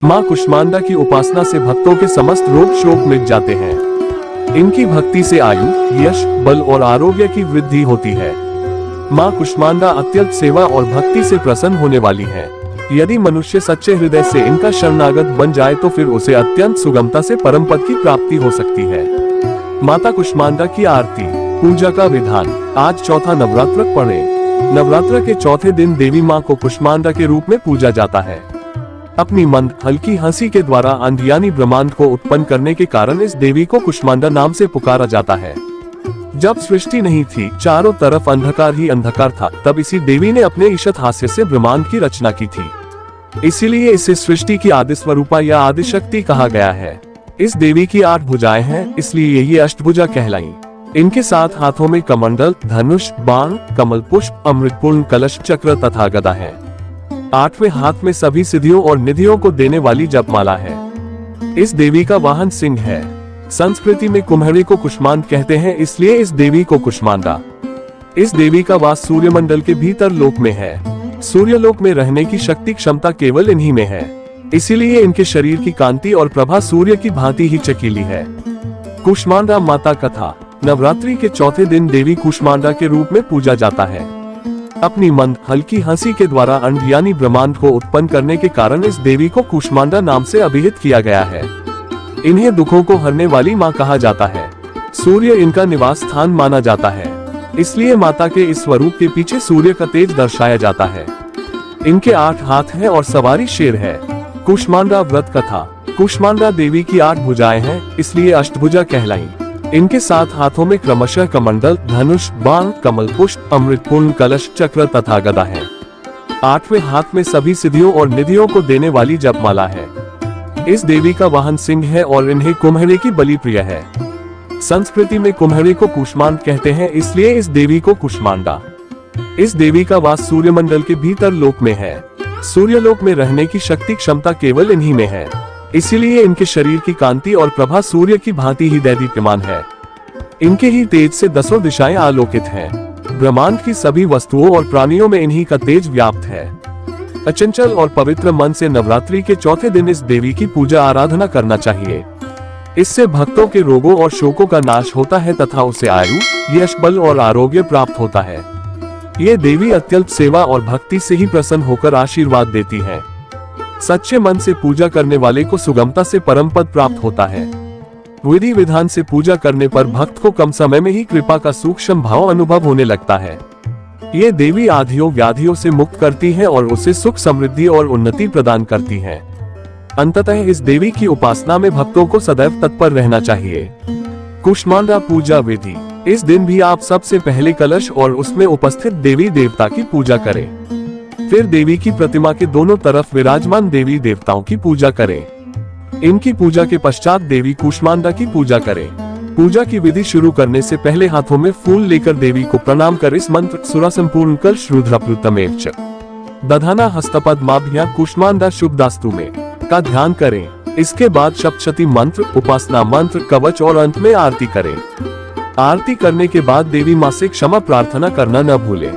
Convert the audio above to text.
माँ कुष्मांडा की उपासना से भक्तों के समस्त रोग शोक मिट जाते हैं। इनकी भक्ति से आयु, यश, बल और आरोग्य की वृद्धि होती है। माँ कुष्मांडा अत्यंत सेवा और भक्ति से प्रसन्न होने वाली है। यदि मनुष्य सच्चे हृदय से इनका शरणागत बन जाए तो फिर उसे अत्यंत सुगमता से परम पद की प्राप्ति हो सकती है। माता कुष्मांडा की आरती पूजा का विधान। आज चौथा नवरात्र पड़े। नवरात्र के चौथे दिन देवी माँ को कुष्मांडा के रूप में पूजा जाता है। अपनी मंद हल्की हंसी के द्वारा अंधयानी ब्रह्मांड को उत्पन्न करने के कारण इस देवी को कुष्मांडा नाम से पुकारा जाता है। जब सृष्टि नहीं थी, चारों तरफ अंधकार ही अंधकार था, तब इसी देवी ने अपने ईशत हास्य से ब्रह्मांड की रचना की थी। इसीलिए इसे सृष्टि की आदि स्वरूपा या आदि शक्ति कहा गया है। इस देवी की 8 भुजाएं हैं, इसलिए ये अष्टभुजा कहलाई। इनके 7 हाथों में कमंडल, धनुष, बाण, कमल पुष्प, अमृतपूर्ण कलश, चक्र तथा गदा है। 8वें हाथ में सभी सिद्धियों और निधियों को देने वाली जपमाला है। इस देवी का वाहन सिंह है। संस्कृति में कुम्हरी को कुष्मांड कहते हैं, इसलिए इस देवी को कुष्मांडा। इस देवी का वास सूर्यमंडल के भीतर लोक में है। सूर्यलोक में रहने की शक्ति क्षमता केवल इन्हीं में है। इसीलिए इनके शरीर की कांति और प्रभा सूर्य की भांति ही चकीली है। कुष्मांडा माता कथा। नवरात्रि के चौथे दिन देवी कुष्मांडा के रूप में पूजा जाता है। अपनी मंद हल्की हंसी के द्वारा अंधयानी ब्रह्मांड को उत्पन्न करने के कारण इस देवी को कुष्मांडा नाम से अभिहित किया गया है। इन्हें दुखों को हरने वाली माँ कहा जाता है। सूर्य इनका निवास स्थान माना जाता है, इसलिए माता के इस स्वरूप के पीछे सूर्य का तेज दर्शाया जाता है। इनके 8 हाथ हैं और सवारी शेर है। कुष्मांडा व्रत कथा। कुष्मांडा देवी की 8 भुजाएं हैं, इसलिए अष्टभुजा कहलाई। इनके 7 हाथों में क्रमशः कमंडल, धनुष, बाण, कमल पुष्प, अमृतपूर्ण कलश, चक्र तथा गदा है। 8वें हाथ में सभी सिद्धियों और निधियों को देने वाली जपमाला है। इस देवी का वाहन सिंह है और इन्हें कुम्हरे की बलि प्रिय है। संस्कृति में कुम्हरे को कुष्मांड कहते हैं, इसलिए इस देवी को कुष्मांडा। इस देवी का वास सूर्यमंडल के भीतर लोक में है। सूर्यलोक में रहने की शक्ति क्षमता केवल इन्हीं में है। इसीलिए इनके शरीर की कांति और प्रभा सूर्य की भांति ही दैदीप्यमान है। इनके ही तेज से 10 दिशाएं आलोकित हैं। ब्रह्मांड की सभी वस्तुओं और प्राणियों में इन्हीं का तेज व्याप्त है। अचंचल और पवित्र मन से नवरात्रि के चौथे दिन इस देवी की पूजा आराधना करना चाहिए। इससे भक्तों के रोगों और शोकों का नाश होता है तथा उसे आयु, यश, बल और आरोग्य प्राप्त होता है। ये देवी अत्यल्प सेवा और भक्ति से ही प्रसन्न होकर आशीर्वाद देती है। सच्चे मन से पूजा करने वाले को सुगमता से परम पद प्राप्त होता है। विधि विधान से पूजा करने पर भक्त को कम समय में ही कृपा का सूक्ष्म भाव अनुभव होने लगता है। ये देवी आधियों व्याधियों से मुक्त करती है और उसे सुख, समृद्धि और उन्नति प्रदान करती है। अंततः इस देवी की उपासना में भक्तों को सदैव तत्पर रहना चाहिए। कुष्मांडा पूजा विधि। इस दिन भी आप सबसे पहले कलश और उसमें उपस्थित देवी देवता की पूजा करें। फिर देवी की प्रतिमा के दोनों तरफ विराजमान देवी देवताओं की पूजा करें। इनकी पूजा के पश्चात देवी कुष्मांडा की पूजा करें। पूजा की विधि शुरू करने से पहले हाथों में फूल लेकर देवी को प्रणाम कर इस मंत्र सुरा संपूर्ण कलश रुद्रप्लुतमेव च दधाना हस्तपद्माभ्यां कुष्मांडा शुभदास्तु में का ध्यान करें। इसके बाद सप्तशती मंत्र, उपासना मंत्र, कवच और अंत में आरती करें। आरती करने के बाद देवी माँ से क्षमा प्रार्थना करना न भूलें।